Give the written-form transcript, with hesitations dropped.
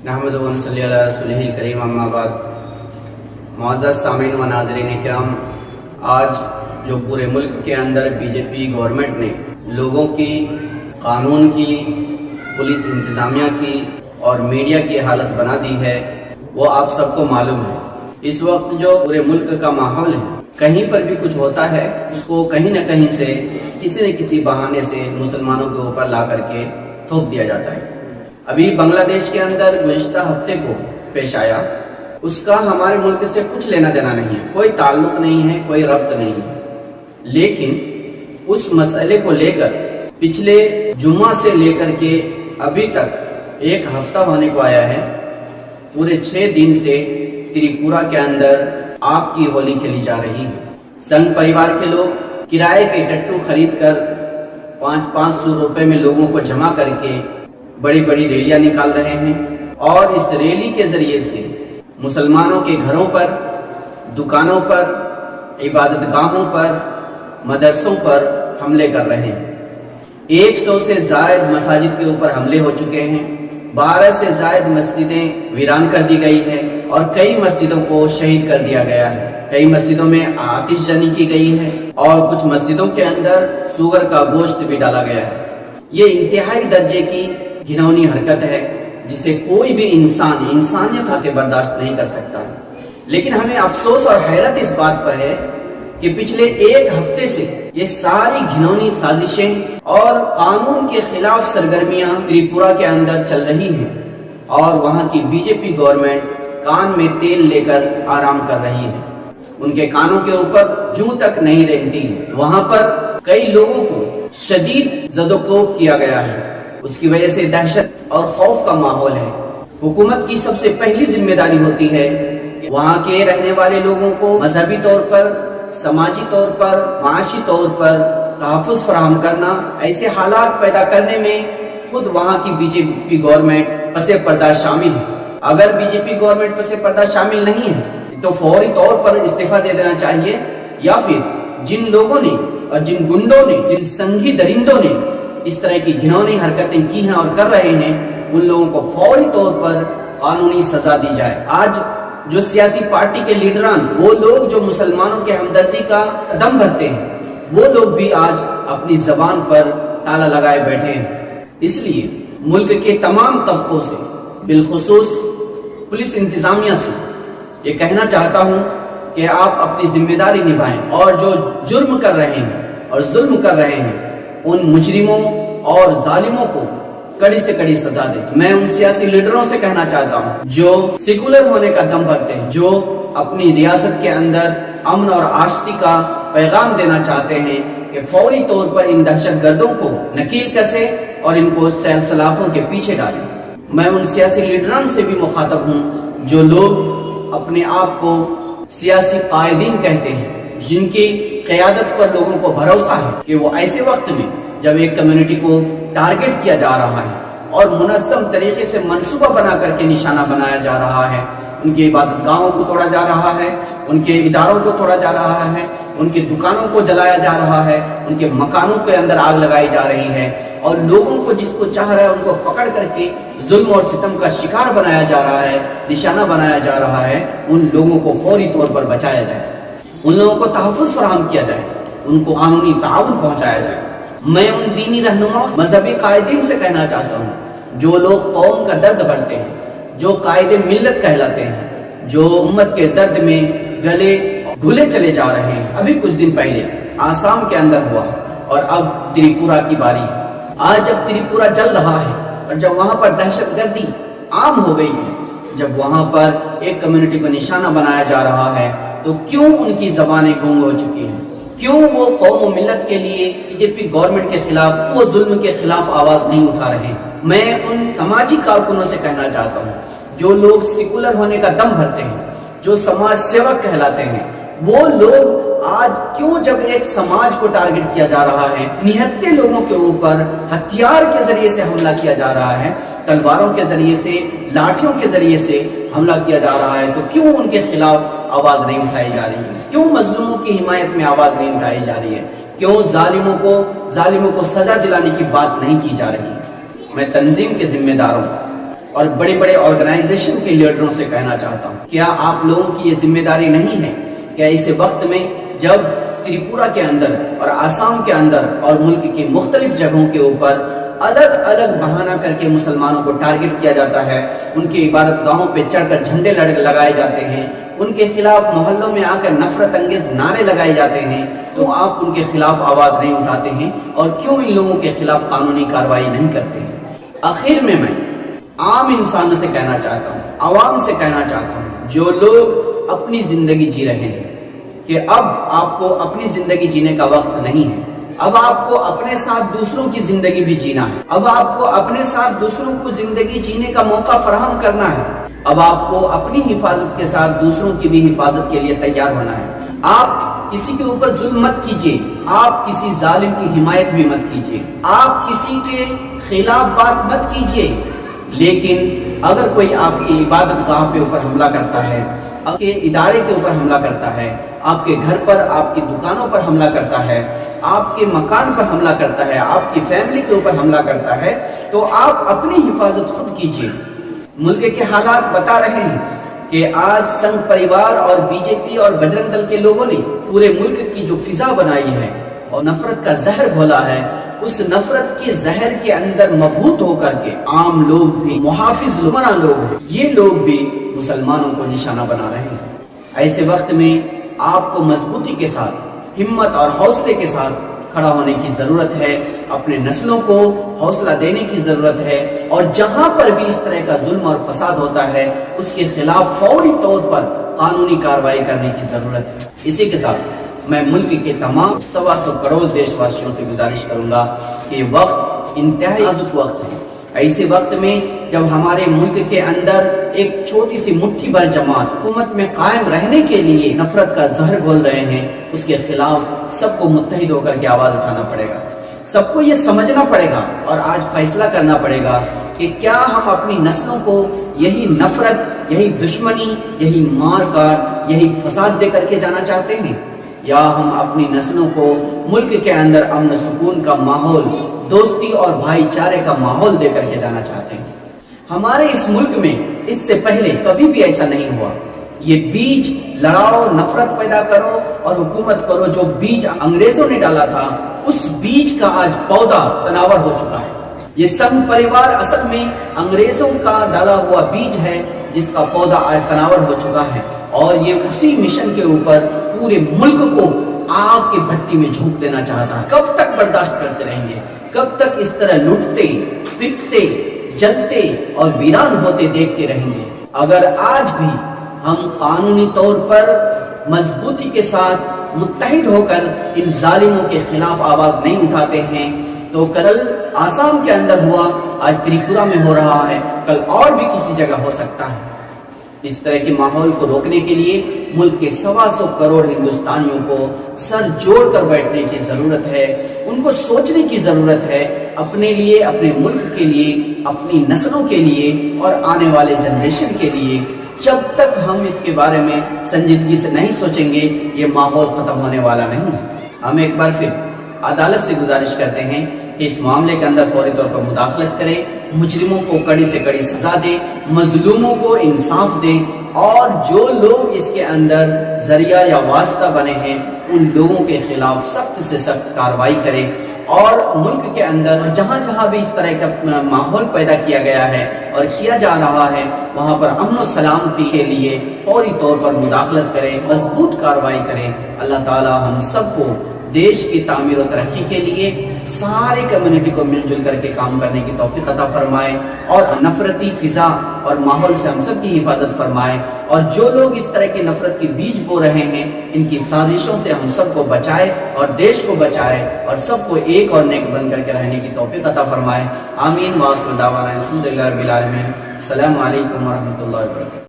نحمد و صلی اللہ رسولہ الکریم اما بعد۔ معزز سامعین و ناظرین کرام، آج جو پورے ملک کے اندر بی جے پی گورنمنٹ نے لوگوں کی، قانون کی، پولیس انتظامیہ کی اور میڈیا کی حالت بنا دی ہے، وہ آپ سب کو معلوم ہے۔ اس وقت جو پورے ملک کا ماحول ہے، کہیں پر بھی کچھ ہوتا ہے اس کو کہیں نہ کہیں سے کسی نہ کسی بہانے سے مسلمانوں کے اوپر لا کر کے تھوپ دیا جاتا ہے۔ ابھی بنگلہ دیش کے اندر گزشتہ ہفتے کو پیش آیا، اس کا ہمارے ملک سے کچھ لینا دینا نہیں ہے، کوئی تعلق نہیں ہے، کوئی ربط نہیں ہے، لیکن اس مسئلے کو لے کر پچھلے جمعہ سے لے کر کے ابھی تک ایک ہفتہ ہونے کو آیا ہے، پورے 6 دن سے تریپورہ کے اندر آگ کی ہولی کھیلی جا رہی ہے۔ سنگ پریوار کے لوگ کرائے کے ٹٹو خرید کر 500 روپے میں لوگوں کو جمع کر کے بڑی بڑی ریلیاں نکال رہے ہیں، اور اس ریلی کے ذریعے سے مسلمانوں کے گھروں پر، دکانوں پر، عبادت گاہوں پر، مدرسوں پر حملے کر رہے ہیں۔ 100 سے زائد مساجد کے اوپر حملے ہو چکے ہیں، 12 سے زائد مسجدیں ویران کر دی گئی ہیں، اور کئی مسجدوں کو شہید کر دیا گیا ہے۔ کئی مسجدوں میں آتش زنی کی گئی ہے، اور کچھ مسجدوں کے اندر سور کا گوشت بھی ڈالا گیا ہے۔ یہ انتہائی درجے کی گھناؤنی حرکت ہے، جسے کوئی بھی انسانیت ہاتھ برداشت نہیں کر سکتا۔ لیکن ہمیں افسوس اور حیرت اس بات پر ہے کہ پچھلے 1 ہفتے سے یہ ساری گھناؤنی سازشیں اور قانون کے خلاف سرگرمیاں تریپورہ کے اندر چل رہی ہیں، اور وہاں کی بی جے پی گورنمنٹ کان میں تیل لے کر آرام کر رہی ہے۔ ان کے کانوں کے اوپر جوں تک نہیں رہتی۔ وہاں پر کئی لوگوں کو شدید زد و کوب کیا گیا ہے، اس کی وجہ سے دہشت اور خوف کا ماحول ہے۔ حکومت کی سب سے پہلی ذمہ داری ہوتی ہے کہ وہاں کے رہنے والے لوگوں کو مذہبی طور پر، سماجی طور پر، معاشی طور پر تحفظ فراہم کرنا۔ ایسے حالات پیدا کرنے میں خود وہاں کی بی جے پی گورنمنٹ پس پردہ شامل ہے۔ اگر بی جے پی گورنمنٹ پس پردہ شامل نہیں ہے تو فوری طور پر استعفیٰ دے دینا چاہیے، یا پھر جن لوگوں نے اور جن گنڈوں نے، جن سنگھی درندوں نے اس طرح کی گھناؤنی حرکتیں کی ہیں اور کر رہے ہیں، ان لوگوں کو فوری طور پر قانونی سزا دی جائے۔ آج جو سیاسی پارٹی کے لیڈران، وہ لوگ جو مسلمانوں کے ہمدردی کا دم بھرتے ہیں، وہ لوگ بھی آج اپنی زبان پر تالا لگائے بیٹھے ہیں۔ اس لیے ملک کے تمام طبقوں سے، بالخصوص پولیس انتظامیہ سے یہ کہنا چاہتا ہوں کہ آپ اپنی ذمہ داری نبھائیں، اور جو جرم کر رہے ہیں اور ظلم کر رہے ہیں، ان مجرموں اور ظالموں کو کڑی سے کڑی سزا دیں۔ میں ان سیاسی لیڈروں سے کہنا چاہتا ہوں جو سیکولر ہونے کا دم بھرتے ہیں، جو اپنی ریاست کے اندر امن اور آشتی کا پیغام دینا چاہتے ہیں، کہ فوری طور پر ان دہشت گردوں کو نکیل کسے اور ان کو سیل سلافوں کے پیچھے ڈالیں۔ میں ان سیاسی لیڈران سے بھی مخاطب ہوں جو لوگ اپنے آپ کو سیاسی قائدین کہتے ہیں، جن کی قیادت پر لوگوں کو بھروسہ ہے کہ وہ ایسے وقت میں جب ایک کمیونٹی کو ٹارگٹ کیا جا رہا ہے اور منظم طریقے سے منصوبہ بنا کر کے نشانہ بنایا جا رہا ہے، ان کی عبادت گاہوں کو توڑا جا رہا ہے، ان کے اداروں کو توڑا جا رہا ہے، ان کی دکانوں کو جلایا جا رہا ہے، ان کے مکانوں کے اندر آگ لگائی جا رہی ہے، اور لوگوں کو جس کو چاہ رہا ہے ان کو پکڑ کر کے ظلم اور ستم کا شکار بنایا جا رہا ہے، نشانہ بنایا جا رہا ہے، ان لوگوں کو فوری طور پر بچایا جائے، ان لوگوں کو تحفظ فراہم کیا جائے، ان کو قانونی تعاون پہنچایا جائے۔ میں ان دینی رہنماؤں، مذہبی قائدین سے کہنا چاہتا ہوں جو لوگ قوم کا درد بھرتے ہیں، جو قائد ملت کہلاتے ہیں، جو امت کے درد میں گلے گھلے چلے جا رہے ہیں۔ ابھی کچھ دن پہلے آسام کے اندر ہوا، اور اب تریپورہ کی باری ہے۔ آج جب تریپورہ جل رہا ہے، اور جب وہاں پر دہشت گردی عام ہو گئی ہے، جب وہاں پر ایک کمیونٹی کو نشانہ بنایا جا رہا ہے، تو کیوں ان کی زبانیں گونگ ہو چکی ہیں؟ کیوں وہ قوم و ملت کے لیے، بی جے پی گورنمنٹ کے خلاف، وہ ظلم کے خلاف آواز نہیں اٹھا رہے ہیں؟ میں ان سماجی کارکنوں سے کہنا چاہتا ہوں جو لوگ سیکولر ہونے کا دم بھرتے ہیں، جو سماج سیوک کہلاتے ہیں، وہ لوگ آج کیوں جب ایک سماج کو ٹارگٹ کیا جا رہا ہے، نہتے لوگوں کے اوپر ہتھیار کے ذریعے سے حملہ کیا جا رہا ہے، تلواروں کے ذریعے سے، لاٹھیوں کے ذریعے سے حملہ کیا جا رہا ہے، تو کیوں ان کے خلاف آواز نہیں اٹھائی جا رہی ہے؟ کیوں مظلوموں کی حمایت میں آواز نہیں اٹھائی جا رہی ہے؟ کیوں ظالموں کو سزا دلانے کی بات نہیں کی جا رہی ہے؟ میں تنظیم کے ذمہ داروں اور بڑے بڑے آرگنائزیشن کے لیڈروں سے کہنا چاہتا ہوں، کیا آپ لوگوں کی یہ ذمہ داری نہیں ہے کہ اس وقت میں جب تریپورہ کے اندر اور آسام کے اندر اور ملک کی مختلف جگہوں کے اوپر الگ الگ بہانہ کر کے مسلمانوں کو ٹارگٹ کیا جاتا ہے، ان کی عبادت گاہوں پہ چڑھ کر جھنڈے لگائے جاتے ہیں، ان کے خلاف محلوں میں آ کر نفرت انگیز نعرے لگائے جاتے ہیں، تو آپ ان کے خلاف آواز نہیں اٹھاتے ہیں اور کیوں ان لوگوں کے خلاف قانونی کارروائی نہیں کرتے ہیں؟ آخر میں عام انسانوں سے کہنا چاہتا ہوں، عوام سے کہنا چاہتا ہوں، جو لوگ اپنی زندگی جی رہے ہیں، کہ اب آپ کو اپنی زندگی جینے کا وقت نہیں ہے، اب آپ کو اپنے ساتھ دوسروں کی زندگی بھی جینا ہے، اب آپ کو اپنے ساتھ دوسروں کو زندگی جینے کا موقع فراہم کرنا ہے، اب آپ کو اپنی حفاظت کے ساتھ دوسروں کی بھی حفاظت کے لیے تیار ہونا ہے۔ آپ کسی کے اوپر ظلم مت کیجیے، آپ کسی ظالم کی حمایت بھی مت کیجیے، آپ کسی کے خلاف بات مت کیجیے، لیکن اگر کوئی آپ کی عبادت گاہ پہ اوپر حملہ کرتا ہے، آپ کے ادارے کے اوپر حملہ کرتا ہے، آپ کے گھر پر، آپ کی دکانوں پر حملہ کرتا ہے، آپ کے مکان پر حملہ کرتا ہے، آپ کی فیملی کے اوپر حملہ کرتا ہے، تو آپ اپنی حفاظت خود کیجیے۔ ملک کے حالات بتا رہے ہیں کہ آج سنگھ پریوار اور بی جے پی اور بجرنگ دل کے لوگوں نے پورے ملک کی جو فضا بنائی ہے اور نفرت کا زہر گھولا ہے، اس نفرت کے زہر کے اندر مبہوت ہو کر کے عام لوگ بھی، محافظ لوگ ہیں، یہ لوگ بھی مسلمانوں کو نشانہ بنا رہے ہیں۔ ایسے وقت میں آپ کو مضبوطی کے ساتھ، ہمت اور حوصلے کے ساتھ کھڑا ہونے کی ضرورت ہے، اپنے نسلوں کو حوصلہ دینے کی ضرورت ہے، اور جہاں پر بھی اس طرح کا ظلم اور فساد ہوتا ہے اس کے خلاف فوری طور پر قانونی کارروائی کرنے کی ضرورت ہے۔ اسی کے ساتھ میں ملک کے تمام 125 کروڑ دیش واسیوں سے گزارش کروں گا کہ یہ وقت انتہائی نازک وقت ہے۔ ایسے وقت میں جب ہمارے ملک کے اندر ایک چھوٹی سی مٹھی بھر جماعت حکومت میں قائم رہنے کے لیے نفرت کا زہر گھول رہے ہیں، اس کے خلاف سب کو متحد ہو کر کے آواز اٹھانا پڑے گا، سب کو یہ سمجھنا پڑے گا اور آج فیصلہ کرنا پڑے گا کہ کیا ہم اپنی نسلوں کو یہی نفرت، یہی دشمنی، یہی مار کاٹ، یہی فساد دے کر کے جانا چاہتے ہیں، یا ہم اپنی نسلوں کو ملک کے اندر امن و سکون کا ماحول، دوستی اور بھائی چارے کا ماحول دے کر کے جانا چاہتے ہیں۔ ہمارے اس ملک میں اس سے پہلے کبھی بھی ایسا نہیں ہوا۔ یہ بیج لڑاؤ، نفرت پیدا کرو اور حکومت کرو، جو بیج انگریزوں نے ڈالا تھا، اس بیج کا آج پودا تناور ہو چکا ہے۔ یہ سنگھ پریوار اصل میں انگریزوں کا ڈالا ہوا بیج ہے جس کا پودا آج تناور ہو چکا ہے، اور یہ اسی مشن کے اوپر پورے ملک کو آگ کے بھٹی میں جھونک دینا چاہتا ہے۔ کب تک برداشت کرتے رہیں گے؟ کب تک اس طرح لوٹتے، پٹتے، جلتے اور ویران ہوتے دیکھتے رہیں گے؟ اگر آج بھی ہم قانونی طور پر مضبوطی کے ساتھ متحد ہو کر ان ظالموں کے خلاف آواز نہیں اٹھاتے ہیں تو کل آسام کے اندر ہوا، آج تریپورہ میں ہو رہا ہے، کل اور بھی کسی جگہ ہو سکتا ہے۔ اس طرح کے ماحول کو روکنے کے لیے ملک کے 125 کروڑ ہندوستانیوں کو سر جوڑ کر بیٹھنے کی ضرورت ہے، ان کو سوچنے کی ضرورت ہے، اپنے لیے، اپنے ملک کے لیے، اپنی نسلوں کے لیے اور آنے والے جنریشن کے لیے۔ جب تک ہم اس کے بارے میں سنجیدگی سے نہیں سوچیں گے یہ ماحول ختم ہونے والا نہیں ہے۔ ہم ایک بار پھر عدالت سے گزارش کرتے ہیں کہ اس معاملے کے اندر فوری طور پر مداخلت کرے، مجرموں کو کڑی سے کڑی سزا دے، مظلوموں کو انصاف دے، اور جو لوگ اس کے اندر ذریعہ یا واسطہ بنے ہیں ان لوگوں کے خلاف سخت سے سخت کارروائی کرے، اور ملک کے اندر جہاں جہاں بھی اس طرح کا ماحول پیدا کیا گیا ہے اور کیا جا رہا ہے وہاں پر امن و سلامتی کے لیے فوری طور پر مداخلت کریں، مضبوط کارروائی کریں۔ اللہ تعالی ہم سب کو دیش کی تعمیر و ترقی کے لیے سارے کمیونٹی کو مل جل کر کے کام کرنے کی توفیق عطا فرمائے، اور نفرتی فضا اور ماحول سے ہم سب کی حفاظت فرمائے، اور جو لوگ اس طرح کے نفرت کے بیج بو رہے ہیں ان کی سازشوں سے ہم سب کو بچائے اور دیش کو بچائے، اور سب کو ایک اور نیک بن کر کے رہنے کی توفیق عطا فرمائے۔ آمین۔ وآخر دعوانا الحمدللہ رب العالمین۔ السلام علیکم ورحمۃ اللہ وبرکاتہ۔